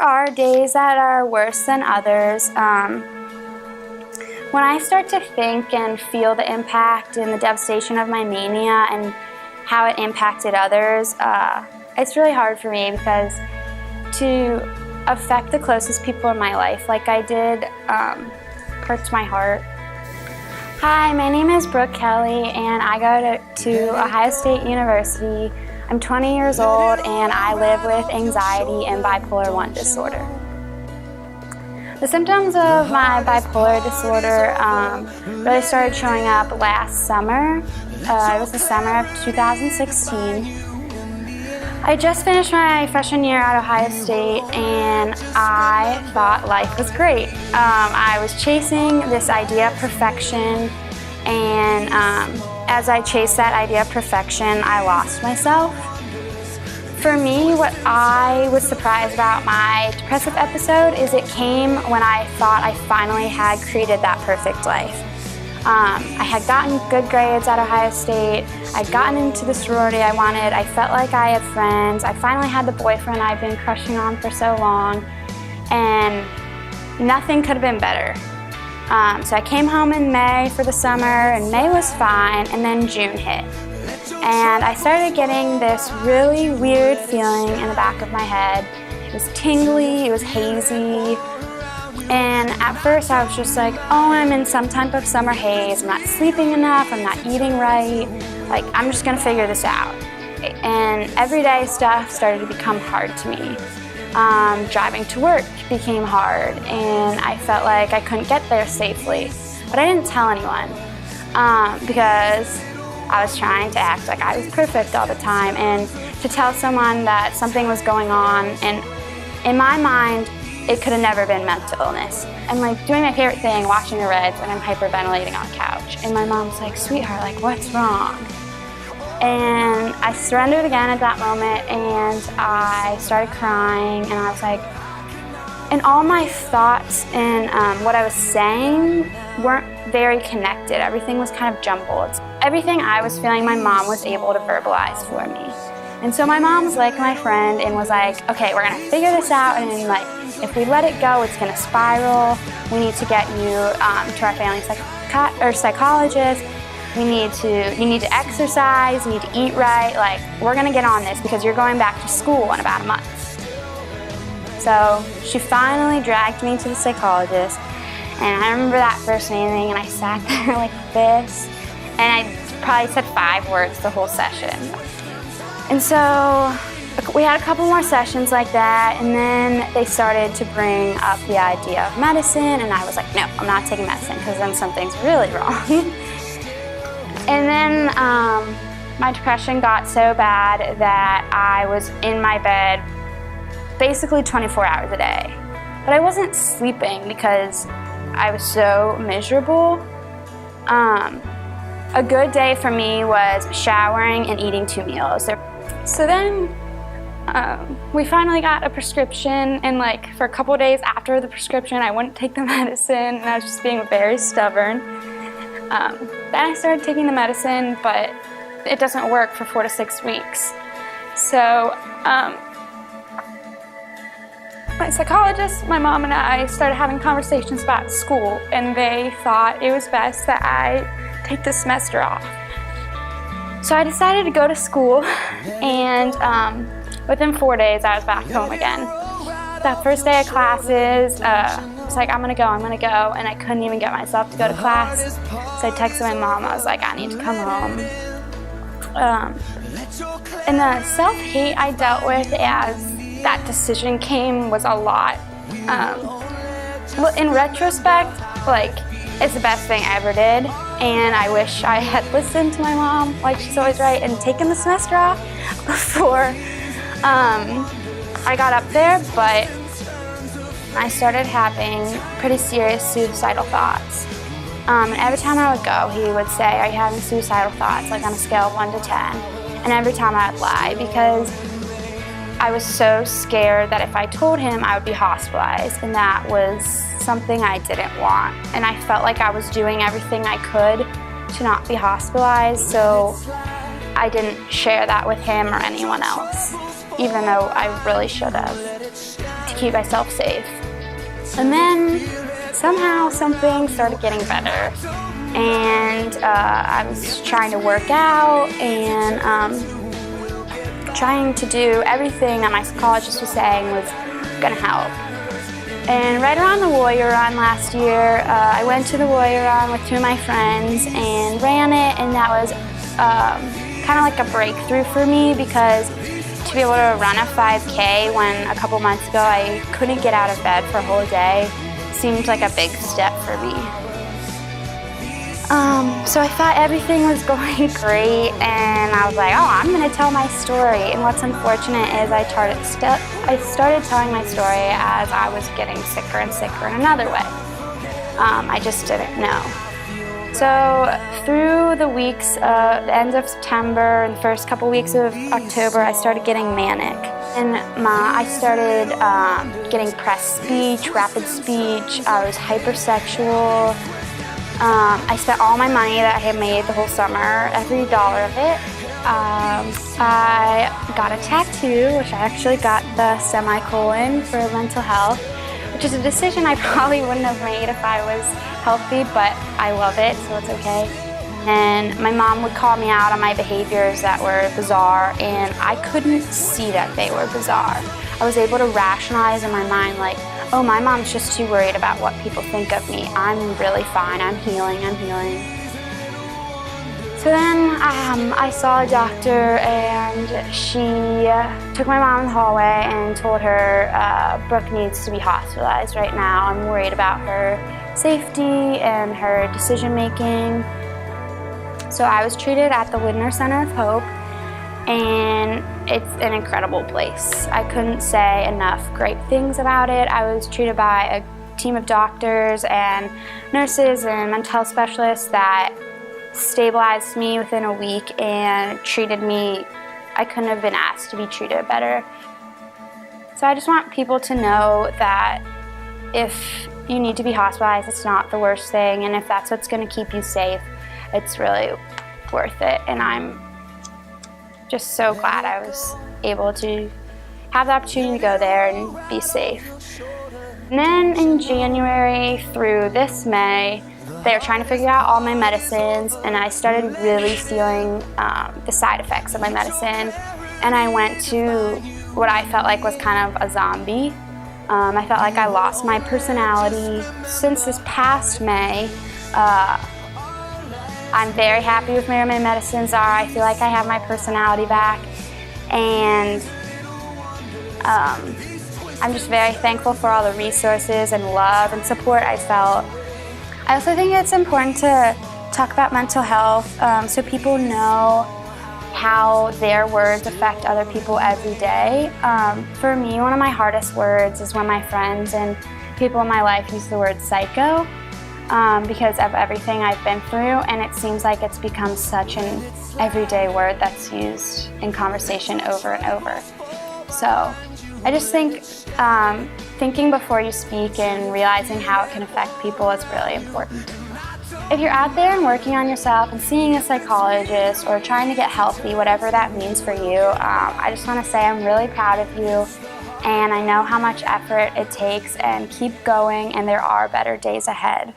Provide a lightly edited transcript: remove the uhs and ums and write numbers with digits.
are days that are worse than others. When I start to think and feel the impact and the devastation of my mania and how it impacted others, it's really hard for me because to affect the closest people in my life like I did hurts my heart. Hi, my name is Brooke Kelly and I go to Ohio State University. I'm 20 years old and I live with anxiety and bipolar 1 disorder. The symptoms of my bipolar disorder really started showing up last summer. It was the summer of 2016. I just finished my freshman year at Ohio State and I thought life was great. I was chasing this idea of perfection, and as I chased that idea of perfection, I lost myself. For me, what I was surprised about my depressive episode is it came when I thought I finally had created that perfect life. I had gotten good grades at Ohio State, I'd gotten into the sorority I wanted, I felt like I had friends, I finally had the boyfriend I'd been crushing on for so long, and nothing could have been better. So I came home in May for the summer, and May was fine, and then June hit. And I started getting this really weird feeling in the back of my head. It was tingly, it was hazy, and at first I was just like, oh, I'm in some type of summer haze, I'm not sleeping enough, I'm not eating right, like I'm just gonna figure this out. And everyday stuff started to become hard to me. Driving to work became hard, and I felt like I couldn't get there safely. But I didn't tell anyone because I was trying to act like I was perfect all the time, and to tell someone that something was going on, and in my mind, it could have never been mental illness. I'm like doing my favorite thing, watching the Reds, and I'm hyperventilating on the couch. And my mom's like, sweetheart, like what's wrong? And I surrendered again at that moment, and I started crying, and I was like, and all my thoughts and what I was saying weren't very connected. Everything was kind of jumbled. Everything I was feeling, my mom was able to verbalize for me. And so my mom was like my friend and was like, okay, we're gonna figure this out, and like, if we let it go, it's gonna spiral. We need to get you to our family psychologist. You need to exercise, you need to eat right. Like, we're gonna get on this because you're going back to school in about a month. So she finally dragged me to the psychologist, and I remember that first meeting, and I sat there like this, and I probably said 5 words the whole session. And so we had a couple more sessions like that, and then they started to bring up the idea of medicine, and I was like, no, I'm not taking medicine because then something's really wrong. And then my depression got so bad that I was in my bed basically 24 hours a day. But I wasn't sleeping because I was so miserable. A good day for me was showering and eating 2 meals. So then we finally got a prescription, and like for a couple of days after the prescription, I wouldn't take the medicine, and I was just being very stubborn. Then I started taking the medicine, but it doesn't work for 4 to 6 weeks. So my psychologist, my mom, and I started having conversations about school, and they thought it was best that I take the semester off. So I decided to go to school, and within 4 days I was back home again. That first day of classes, I was like, I'm gonna go, and I couldn't even get myself to go to class. So I texted my mom, I was like, I need to come home. And the self-hate I dealt with as that decision came was a lot. Well, in retrospect, like, it's the best thing I ever did, and I wish I had listened to my mom, like she's always right, and taken the semester off before I got up there, but I started having pretty serious suicidal thoughts. And every time I would go, he would say, are you having suicidal thoughts, like on a scale of 1 to 10? And every time I would lie because I was so scared that if I told him, I would be hospitalized, and that was something I didn't want. And I felt like I was doing everything I could to not be hospitalized, so I didn't share that with him or anyone else, even though I really should have. to keep myself safe. And then somehow something started getting better. And I was trying to work out and trying to do everything that my psychologist was saying was gonna help. And right around the Warrior Run last year, I went to the Warrior Run with 2 of my friends and ran it, and that was kind of like a breakthrough for me, because to be able to run a 5K when a couple months ago I couldn't get out of bed for a whole day seemed like a big step for me. So I thought everything was going great, and I was like, oh, I'm going to tell my story. And what's unfortunate is I started telling my story as I was getting sicker and sicker in another way. I just didn't know. So through the weeks, the end of September and the first couple weeks of October, I started getting manic. And I started getting press speech, rapid speech. I was hypersexual. I spent all my money that I had made the whole summer, every dollar of it. I got a tattoo, which I actually got the semicolon for mental health, which is a decision I probably wouldn't have made if I was healthy, but I love it, so it's okay. And my mom would call me out on my behaviors that were bizarre, and I couldn't see that they were bizarre. I was able to rationalize in my mind, like, oh, my mom's just too worried about what people think of me. I'm really fine, I'm healing. So then I saw a doctor, and she took my mom in the hallway and told her, Brooke needs to be hospitalized right now. I'm worried about her safety and her decision making. So I was treated at the Widner Center of Hope, and it's an incredible place. I couldn't say enough great things about it. I was treated by a team of doctors and nurses and mental health specialists that stabilized me within a week and treated me. I couldn't have been asked to be treated better. So I just want people to know that if you need to be hospitalized, it's not the worst thing, and if that's what's going to keep you safe, it's really worth it. And I'm just so glad I was able to have the opportunity to go there and be safe. And then in January through this May, they were trying to figure out all my medicines, and I started really feeling the side effects of my medicine. And I went to what I felt like was kind of a zombie. I felt like I lost my personality. Since this past May, I'm very happy with where my medicines are. I feel like I have my personality back, and I'm just very thankful for all the resources and love and support I felt. I also think it's important to talk about mental health so people know how their words affect other people every day. For me, one of my hardest words is when my friends and people in my life use the word psycho. Because of everything I've been through, and it seems like it's become such an everyday word that's used in conversation over and over. So I just think thinking before you speak and realizing how it can affect people is really important. If you're out there and working on yourself and seeing a psychologist or trying to get healthy, whatever that means for you, I just want to say I'm really proud of you, and I know how much effort it takes, and keep going, and there are better days ahead.